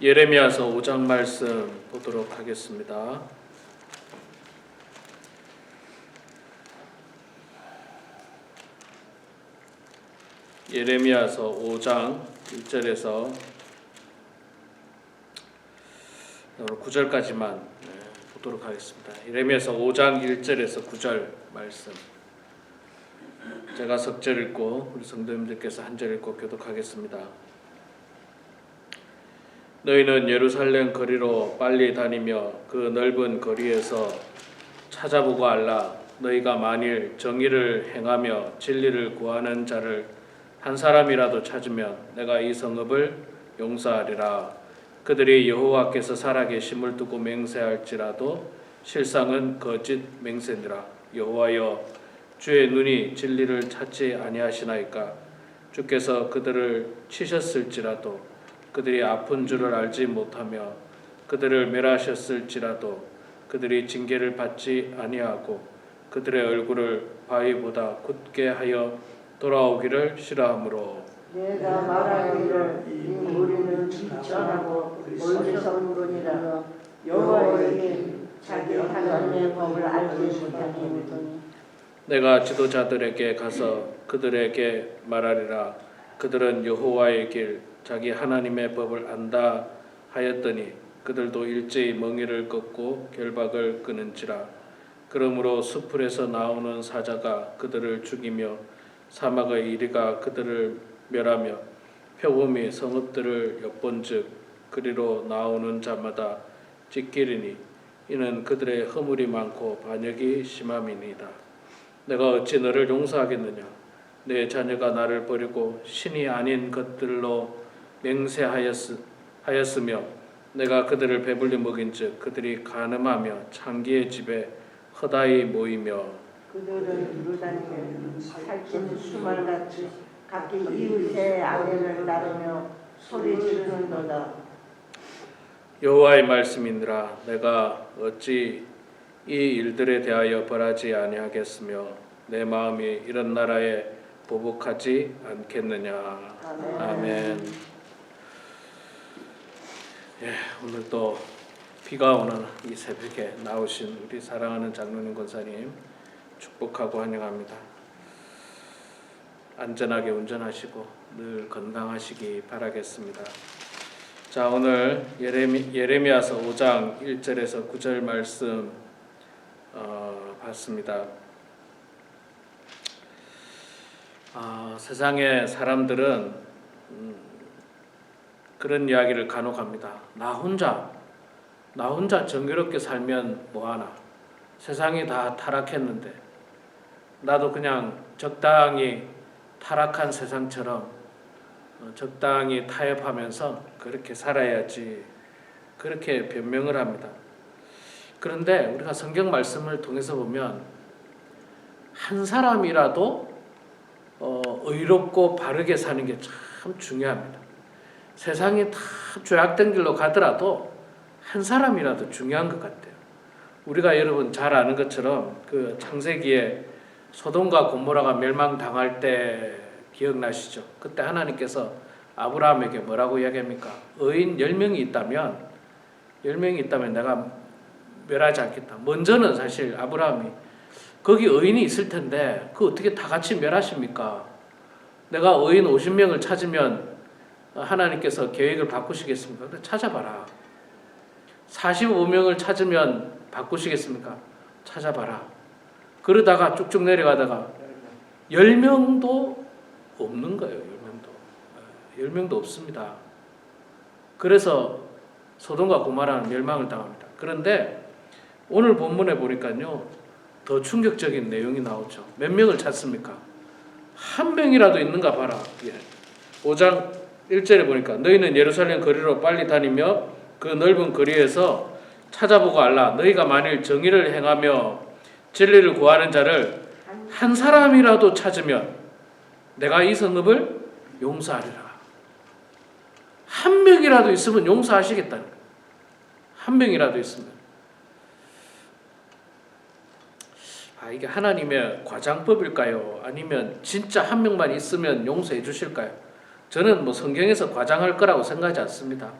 예레미야서 5장 말씀 보도록 하겠습니다. 예레미야서 5장 1절에서 9절까지만 보도록 하겠습니다. 예레미야서 5장 1절에서 9절 말씀, 제가 석절 읽고 우리 성도님들께서 한 절 읽고 교독하겠습니다. 너희는 예루살렘 거리로 빨리 다니며 그 넓은 거리에서 찾아보고 알라. 너희가 만일 정의를 행하며 진리를 구하는 자를 한 사람이라도 찾으면 내가 이 성읍을 용서하리라. 그들이 여호와께서 살아계심을 두고 맹세할지라도 실상은 거짓 맹세니라. 여호와여, 주의 눈이 진리를 찾지 아니하시나이까? 주께서 그들을 치셨을지라도 그들이 아픈 줄을 알지 못하며 그들을 멸하셨을지라도 그들이 징계를 받지 아니하고 그들의 얼굴을 바위보다 굳게 하여 돌아오기를 싫어하므로 내가 말하기를 이 무리는 지천하고 멀리서 온 분이라. 여호와에게 자기 하나님의 법을 알지 못하니 내가 지도자들에게 가서 그들에게 말하리라. 그들은 여호와의 길 자기 하나님의 법을 안다 하였더니 그들도 일제히 멍에를 꺾고 결박을 끊은지라. 그러므로 수풀에서 나오는 사자가 그들을 죽이며 사막의 이리가 그들을 멸하며 표범이 성읍들을 엿본즉 그리로 나오는 자마다 찢기리니 이는 그들의 허물이 많고 반역이 심함이니이다. 내가 어찌 너를 용서하겠느냐? 내 자녀가 나를 버리고 신이 아닌 것들로 맹세하였으며 내가 그들을 배불리 먹인즉 그들이 간음하며 창기의 집에 허다히 모이며 그들은 두루다니며 살찐 수말같이 각기 이웃의 아내를 따르며 소리 지르는도다. 여호와의 말씀이니라. 내가 어찌 이 일들에 대하여 벌하지 아니하겠으며 내 마음이 이런 나라에 보복하지 않겠느냐. 아멘. 오늘 또 비가 오는 이 새벽에 나오신 우리 사랑하는 장로님 권사님 축복하고 환영합니다. 안전하게 운전하시고 늘 건강하시기 바라겠습니다. 자, 오늘 예레미야서 5장 1절에서 9절 말씀 봤습니다. 세상의 사람들은 그런 이야기를 간혹 합니다. 나 혼자 정의롭게 살면 뭐하나? 세상이 다 타락했는데 나도 그냥 적당히 타락한 세상처럼 적당히 타협하면서 그렇게 살아야지, 그렇게 변명을 합니다. 그런데 우리가 성경 말씀을 통해서 보면 한 사람이라도 의롭고 바르게 사는 게 참 중요합니다. 세상이 다 죄악된 길로 가더라도 한 사람이라도 중요한 것 같아요. 우리가 여러분 잘 아는 것처럼 그 창세기에 소돔과 고모라가 멸망당할 때 기억나시죠? 그때 하나님께서 아브라함에게 뭐라고 이야기합니까? 의인 10명이 있다면 내가 멸하지 않겠다. 먼저는 사실 아브라함이 거기 의인이 있을 텐데 그 어떻게 다 같이 멸하십니까? 내가 의인 50명을 찾으면 하나님께서 계획을 바꾸시겠습니까? 찾아봐라. 45명을 찾으면 바꾸시겠습니까? 찾아봐라. 그러다가 쭉쭉 내려가다가 10명도 없는 거예요. 10명도 없습니다. 그래서 소돔과 고모라는 멸망을 당합니다. 그런데 오늘 본문에 보니까요, 더 충격적인 내용이 나오죠. 몇 명을 찾습니까? 한 명이라도 있는가 봐라. 5장 1절에 보니까 너희는 예루살렘 거리로 빨리 다니며 그 넓은 거리에서 찾아보고 알라. 너희가 만일 정의를 행하며 진리를 구하는 자를 한 사람이라도 찾으면 내가 이 성읍을 용서하리라. 한 명이라도 있으면 용서하시겠다는 거예요. 한 명이라도 있으면. 이게 하나님의 과장법일까요? 아니면 진짜 한 명만 있으면 용서해 주실까요? 저는 성경에서 과장할 거라고 생각하지 않습니다.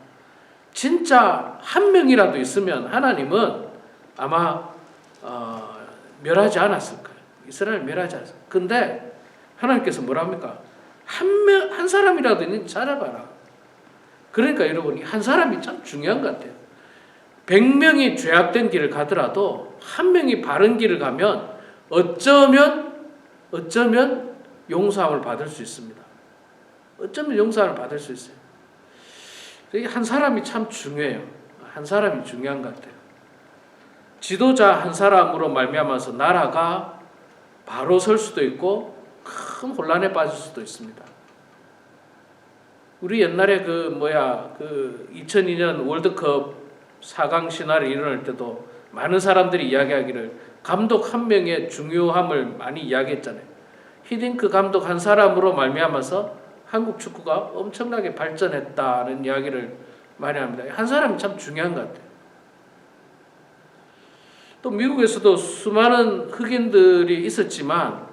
진짜 한 명이라도 있으면 하나님은 아마 멸하지 않았을 거예요. 이스라엘 멸하지 않았을 거예요. 근데 하나님께서 뭐랍니까? 한 사람이라도 있는지 찾아봐라. 그러니까 여러분, 한 사람이 참 중요한 것 같아요. 100명이 죄악된 길을 가더라도 한 명이 바른 길을 가면 어쩌면 용서함을 받을 수 있습니다. 어쩌면 용서함을 받을 수 있어요. 한 사람이 참 중요해요. 한 사람이 중요한 것 같아요. 지도자 한 사람으로 말미암아서 나라가 바로 설 수도 있고 큰 혼란에 빠질 수도 있습니다. 우리 옛날에 2002년 월드컵 4강 신화를 일어날 때도 많은 사람들이 이야기하기를 감독 한 명의 중요함을 많이 이야기했잖아요. 히딩크 감독 한 사람으로 말미암아서 한국 축구가 엄청나게 발전했다는 이야기를 많이 합니다. 한 사람이 참 중요한 것 같아요. 또 미국에서도 수많은 흑인들이 있었지만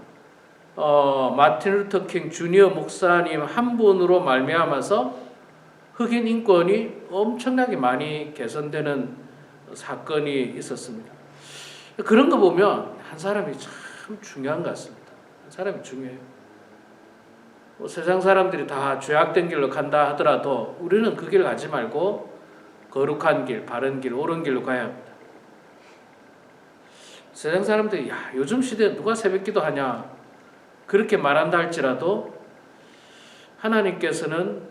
마틴 루터 킹 주니어 목사님 한 분으로 말미암아서 흑인 인권이 엄청나게 많이 개선되는 사건이 있었습니다. 그런 거 보면 한 사람이 참 중요한 것 같습니다. 한 사람이 중요해요. 세상 사람들이 다 죄악된 길로 간다 하더라도 우리는 그 길 가지 말고 거룩한 길, 바른 길, 옳은 길로 가야 합니다. 세상 사람들이 요즘 시대에 누가 새벽기도 하냐 그렇게 말한다 할지라도 하나님께서는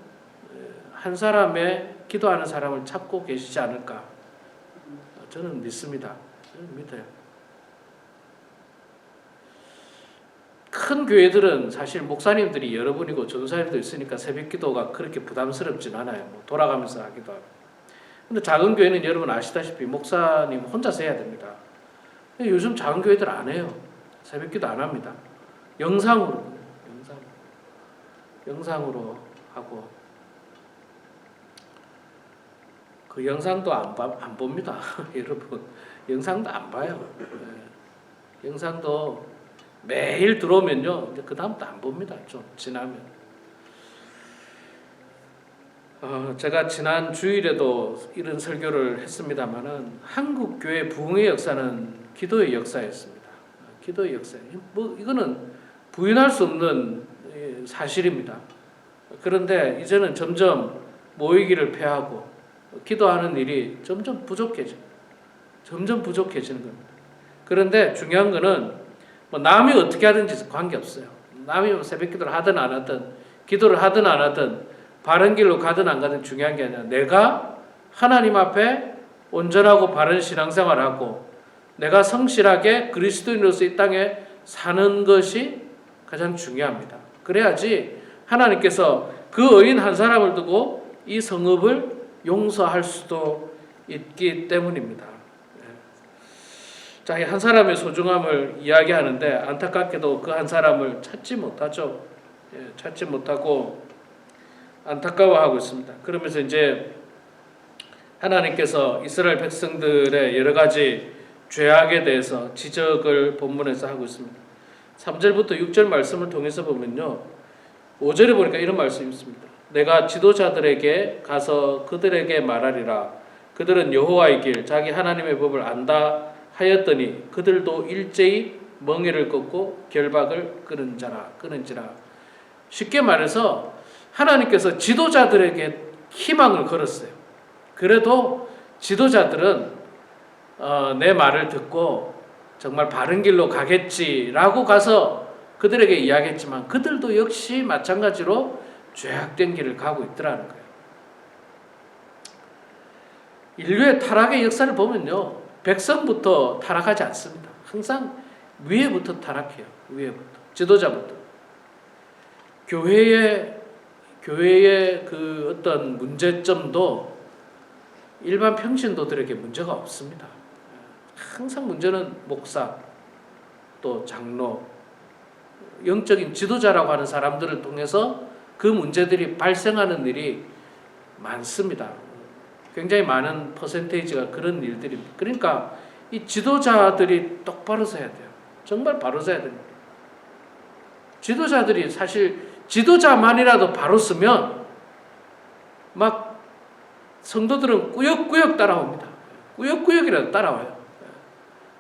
한 사람의 기도하는 사람을 찾고 계시지 않을까 저는 믿습니다. 저는 믿어요. 큰 교회들은 사실 목사님들이 여러분이고 전도사님도 있으니까 새벽기도가 그렇게 부담스럽진 않아요. 돌아가면서 하기도 하고. 근데 작은 교회는 여러분 아시다시피 목사님 혼자서 해야 됩니다. 요즘 작은 교회들 안 해요. 새벽기도 안 합니다. 영상으로 하고 그 영상도 안 봅니다. 여러분 영상도 안 봐요. 영상도 매일 들어오면요 그 다음부터 안 봅니다. 좀 지나면 제가 지난 주일에도 이런 설교를 했습니다마는 한국 교회 부흥의 역사는 기도의 역사였습니다. 기도의 역사. 이거는 부인할 수 없는 사실입니다. 그런데 이제는 점점 모이기를 패하고 기도하는 일이 점점 부족해지는 겁니다. 그런데 중요한 거는 남이 어떻게 하든지 관계없어요. 남이 새벽기도를 하든 안 하든 기도를 하든 안 하든 바른 길로 가든 안 가든 중요한 게 아니라 내가 하나님 앞에 온전하고 바른 신앙생활하고 내가 성실하게 그리스도인으로서 이 땅에 사는 것이 가장 중요합니다. 그래야지 하나님께서 그 의인 한 사람을 두고 이 성읍을 용서할 수도 있기 때문입니다. 자, 한 사람의 소중함을 이야기하는데 안타깝게도 그 한 사람을 찾지 못하죠. 찾지 못하고 안타까워하고 있습니다. 그러면서 이제 하나님께서 이스라엘 백성들의 여러 가지 죄악에 대해서 지적을 본문에서 하고 있습니다. 3절부터 6절 말씀을 통해서 보면요. 5절에 보니까 이런 말씀이 있습니다. 내가 지도자들에게 가서 그들에게 말하리라. 그들은 여호와의 길, 자기 하나님의 법을 안다 하였더니 그들도 일제히 멍에를 꺾고 결박을 끊은지라. 쉽게 말해서 하나님께서 지도자들에게 희망을 걸었어요. 그래도 지도자들은 내 말을 듣고 정말 바른 길로 가겠지라고 가서 그들에게 이야기했지만 그들도 역시 마찬가지로 죄악된 길을 가고 있더라는 거예요. 인류의 타락의 역사를 보면요. 백성부터 타락하지 않습니다. 항상 위에부터 타락해요. 위에부터. 지도자부터. 교회의 그 어떤 문제점도 일반 평신도들에게 문제가 없습니다. 항상 문제는 목사, 또 장로, 영적인 지도자라고 하는 사람들을 통해서 그 문제들이 발생하는 일이 많습니다. 굉장히 많은 퍼센테이지가 그런 일들입니다. 그러니까 이 지도자들이 똑바로 서야 돼요. 정말 바로 서야 됩니다. 지도자들이 사실 지도자만이라도 바로 서면 막 성도들은 꾸역꾸역 따라옵니다. 꾸역꾸역이라도 따라와요.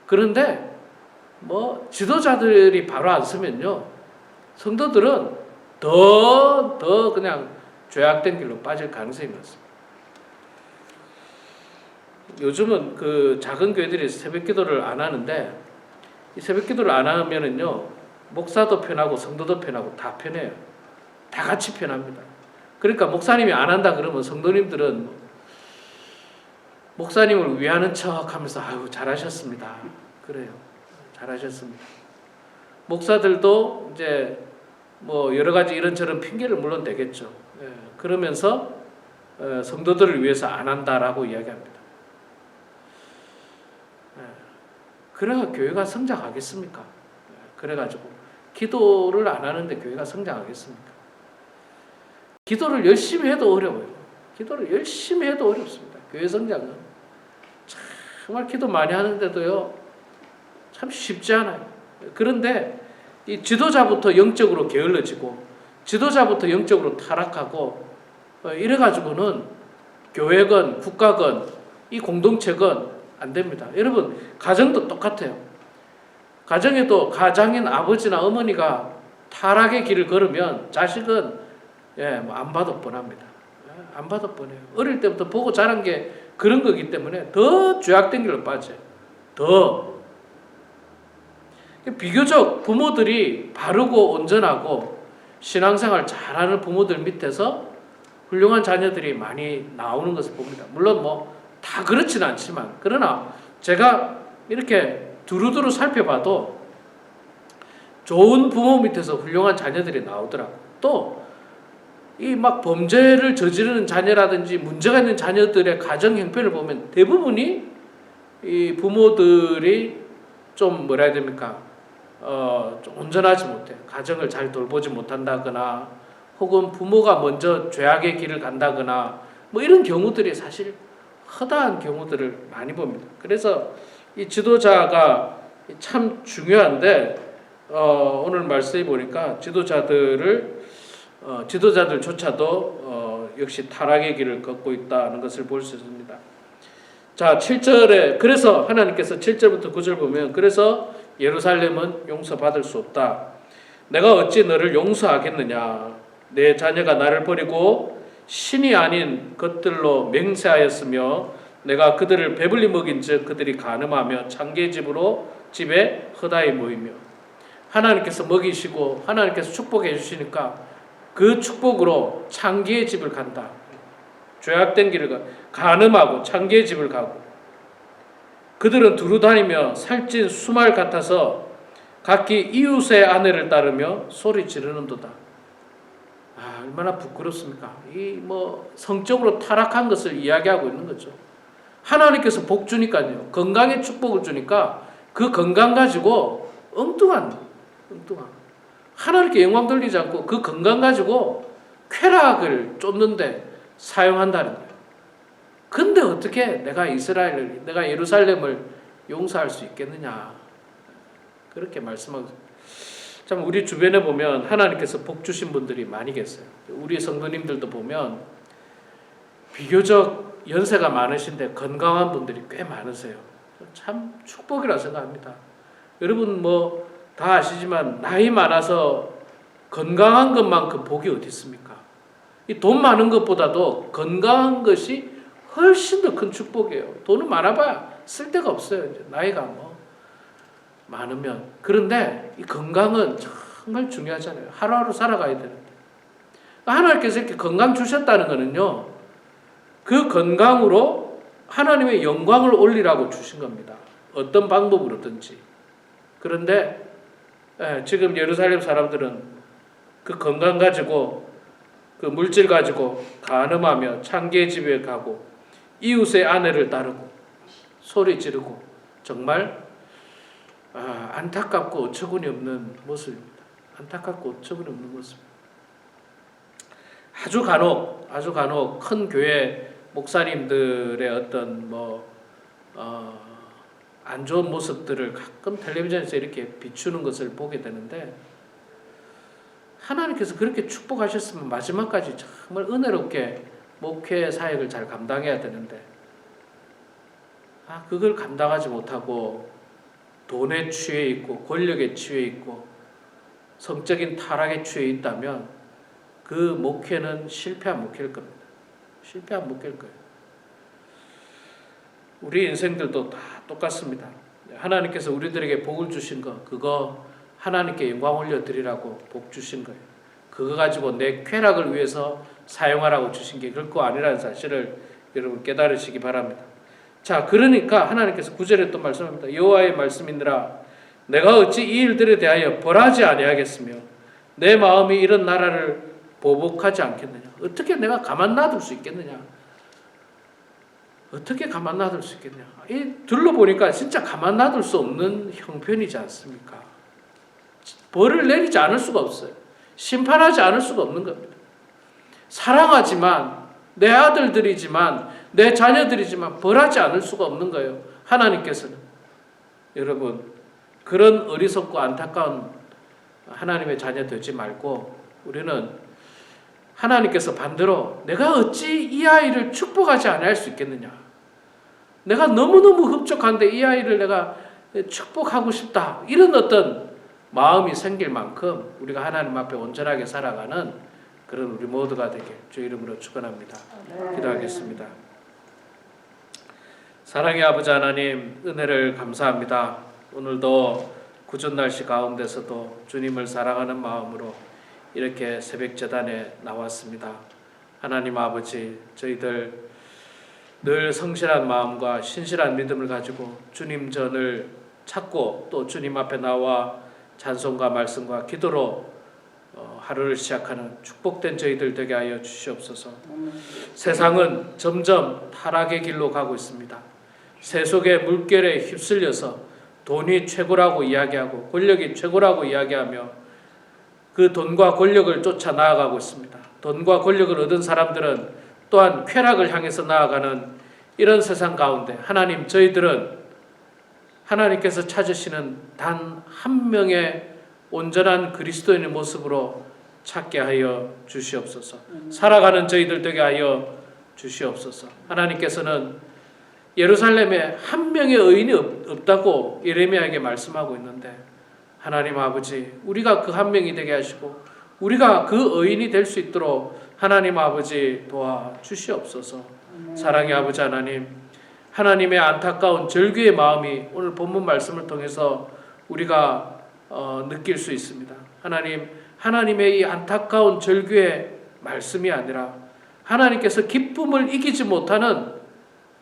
그런데 뭐 지도자들이 바로 안 서면요, 성도들은 더 그냥 죄악된 길로 빠질 가능성이 많습니다. 요즘은 그 작은 교회들이 새벽기도를 안 하는데, 이 새벽기도를 안 하면은요, 목사도 편하고 성도도 편하고 다 편해요. 다 같이 편합니다. 그러니까 목사님이 안 한다 그러면 성도님들은 목사님을 위하는 척하면서 아유 잘하셨습니다. 그래요. 잘하셨습니다. 목사들도 이제 뭐 여러 가지 이런저런 핑계를 물론 대겠죠. 예, 그러면서 성도들을 위해서 안 한다라고 이야기합니다. 예, 그래야 교회가 성장하겠습니까? 예, 그래가지고 기도를 안 하는데 교회가 성장하겠습니까? 기도를 열심히 해도 어려워요. 기도를 열심히 해도 어렵습니다. 교회 성장은 정말 기도 많이 하는데도요, 참 쉽지 않아요. 그런데 이 지도자부터 영적으로 게을러지고 지도자부터 영적으로 타락하고 이래가지고는 교회건 국가건 이 공동체건 안 됩니다. 여러분 가정도 똑같아요. 가정에도 가장인 아버지나 어머니가 타락의 길을 걸으면 자식은 안 봐도 뻔합니다. 안 봐도 뻔해요. 어릴 때부터 보고 자란 게 그런 거기 때문에 더 죄악된 길로 빠져요. 더. 비교적 부모들이 바르고 온전하고 신앙생활 잘하는 부모들 밑에서 훌륭한 자녀들이 많이 나오는 것을 봅니다. 물론 뭐 다 그렇지는 않지만, 그러나 제가 이렇게 두루두루 살펴봐도 좋은 부모 밑에서 훌륭한 자녀들이 나오더라고요. 또 이 막 범죄를 저지르는 자녀라든지 문제가 있는 자녀들의 가정 형편을 보면 대부분이 이 부모들이 좀 뭐라 해야 됩니까? 좀 온전하지 못해. 가정을 잘 돌보지 못한다거나, 혹은 부모가 먼저 죄악의 길을 간다거나, 뭐 이런 경우들이 사실 허다한 경우들을 많이 봅니다. 그래서 이 지도자가 참 중요한데, 오늘 말씀해 보니까 지도자들조차도 역시 타락의 길을 걷고 있다는 것을 볼 수 있습니다. 자, 7절에 그래서 하나님께서 7절부터 9절 보면, 그래서 예루살렘은 용서받을 수 없다. 내가 어찌 너를 용서하겠느냐. 내 자녀가 나를 버리고 신이 아닌 것들로 맹세하였으며 내가 그들을 배불리 먹인즉 그들이 간음하며 창기의 집에 허다히 모이며. 하나님께서 먹이시고 하나님께서 축복해 주시니까 그 축복으로 창기의 집을 간다. 죄악된 길을 가, 간음하고 창기의 집을 가고, 그들은 두루 다니며 살찐 수말 같아서 각기 이웃의 아내를 따르며 소리 지르는도다. 아, 얼마나 부끄럽습니까? 이 뭐 성적으로 타락한 것을 이야기하고 있는 거죠. 하나님께서 복 주니까요, 건강의 축복을 주니까 그 건강 가지고 엉뚱한 하나님께 영광 돌리지 않고 그 건강 가지고 쾌락을 쫓는데 사용한다는 거예요. 근데 어떻게 내가 예루살렘을 용서할 수 있겠느냐, 그렇게 말씀하고. 참 우리 주변에 보면 하나님께서 복 주신 분들이 많이 계세요. 우리 성도님들도 보면 비교적 연세가 많으신데 건강한 분들이 꽤 많으세요. 참 축복이라 생각합니다. 여러분 뭐 다 아시지만 나이 많아서 건강한 것만큼 복이 어디 있습니까? 이 돈 많은 것보다도 건강한 것이 훨씬 더 큰 축복이에요. 돈은 많아봐야 쓸데가 없어요. 이제 나이가 뭐 많으면. 그런데 이 건강은 정말 중요하잖아요. 하루하루 살아가야 되는데. 하나님께서 이렇게 건강 주셨다는 거는요, 그 건강으로 하나님의 영광을 올리라고 주신 겁니다. 어떤 방법으로든지. 그런데 지금 예루살렘 사람들은 그 건강 가지고, 그 물질 가지고 간음하며 창기의 집에 가고 이웃의 아내를 따르고 소리 지르고, 정말 안타깝고 어처구니 없는 모습입니다. 안타깝고 어처구니 없는 모습. 아주 간혹 큰 교회 목사님들의 어떤 안 좋은 모습들을 가끔 텔레비전에서 이렇게 비추는 것을 보게 되는데, 하나님께서 그렇게 축복하셨으면 마지막까지 정말 은혜롭게 목회 사역을 잘 감당해야 되는데 그걸 감당하지 못하고 돈에 취해 있고 권력에 취해 있고 성적인 타락에 취해 있다면 그 목회는 실패한 목회일 겁니다. 실패한 목회일 거예요. 우리 인생들도 다 똑같습니다. 하나님께서 우리들에게 복을 주신 거 그거 하나님께 영광 올려드리라고 복 주신 거예요. 그거 가지고 내 쾌락을 위해서 사용하라고 주신 게 결코 아니라는 사실을 여러분 깨달으시기 바랍니다. 자, 그러니까 하나님께서 9절에 또 말씀합니다. 여호와의 말씀이니라 내가 어찌 이 일들에 대하여 벌하지 아니하겠으며 내 마음이 이런 나라를 보복하지 않겠느냐. 어떻게 내가 가만 놔둘 수 있겠느냐. 어떻게 가만 놔둘 수 있겠냐. 이 둘러보니까 진짜 가만 놔둘 수 없는 형편이지 않습니까? 벌을 내리지 않을 수가 없어요. 심판하지 않을 수가 없는 겁니다. 사랑하지만 내 아들들이지만 내 자녀들이지만 벌하지 않을 수가 없는 거예요. 하나님께서는. 여러분 그런 어리석고 안타까운 하나님의 자녀 되지 말고 우리는 하나님께서 반대로 내가 어찌 이 아이를 축복하지 않을 수 있겠느냐. 내가 너무너무 흡족한데 이 아이를 내가 축복하고 싶다. 이런 어떤 마음이 생길 만큼 우리가 하나님 앞에 온전하게 살아가는 그런 우리 모두가 되길 주 이름으로 축원합니다. 기도하겠습니다. 사랑의 아버지 하나님 은혜를 감사합니다. 오늘도 궂은 날씨 가운데서도 주님을 사랑하는 마음으로 이렇게 새벽 제단에 나왔습니다. 하나님 아버지 저희들 늘 성실한 마음과 신실한 믿음을 가지고 주님 전을 찾고 또 주님 앞에 나와 찬송과 말씀과 기도로 하루를 시작하는 축복된 저희들 되게 하여 주시옵소서. 세상은 점점 타락의 길로 가고 있습니다. 세속의 물결에 휩쓸려서 돈이 최고라고 이야기하고 권력이 최고라고 이야기하며 그 돈과 권력을 쫓아 나아가고 있습니다. 돈과 권력을 얻은 사람들은 또한 쾌락을 향해서 나아가는 이런 세상 가운데 하나님 저희들은 하나님께서 찾으시는 단 한 명의 온전한 그리스도인의 모습으로 찾게 하여 주시옵소서. 살아가는 저희들 되게 하여 주시옵소서. 하나님께서는 예루살렘에 한 명의 의인이 없다고 예레미야에게 말씀하고 있는데 하나님 아버지 우리가 그 한 명이 되게 하시고 우리가 그 의인이 될 수 있도록 하나님 아버지 도와주시옵소서. 사랑의 아버지 하나님 하나님의 안타까운 절규의 마음이 오늘 본문 말씀을 통해서 우리가 느낄 수 있습니다. 하나님의 이 안타까운 절규의 말씀이 아니라 하나님께서 기쁨을 이기지 못하는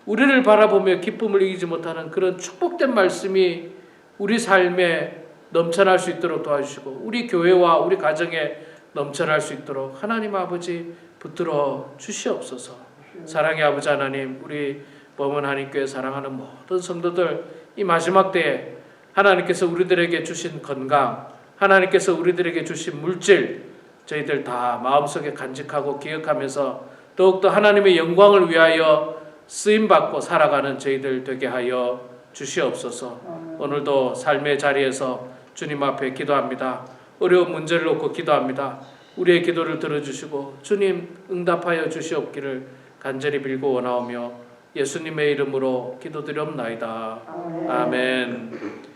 우리를 바라보며 기쁨을 이기지 못하는 그런 축복된 말씀이 우리 삶에 넘쳐날 수 있도록 도와주시고 우리 교회와 우리 가정에 넘쳐날 수 있도록 하나님 아버지 붙들어 주시옵소서. 사랑의 아버지 하나님 우리 범은 한인교회 사랑하는 모든 성도들 이 마지막 때에 하나님께서 우리들에게 주신 건강 하나님께서 우리들에게 주신 물질 저희들 다 마음속에 간직하고 기억하면서 더욱더 하나님의 영광을 위하여 쓰임받고 살아가는 저희들 되게 하여 주시옵소서. 오늘도 삶의 자리에서 주님 앞에 기도합니다. 어려운 문제를 놓고 기도합니다. 우리의 기도를 들어주시고 주님 응답하여 주시옵기를 간절히 빌고 원하오며 예수님의 이름으로 기도드리옵나이다. 아멘.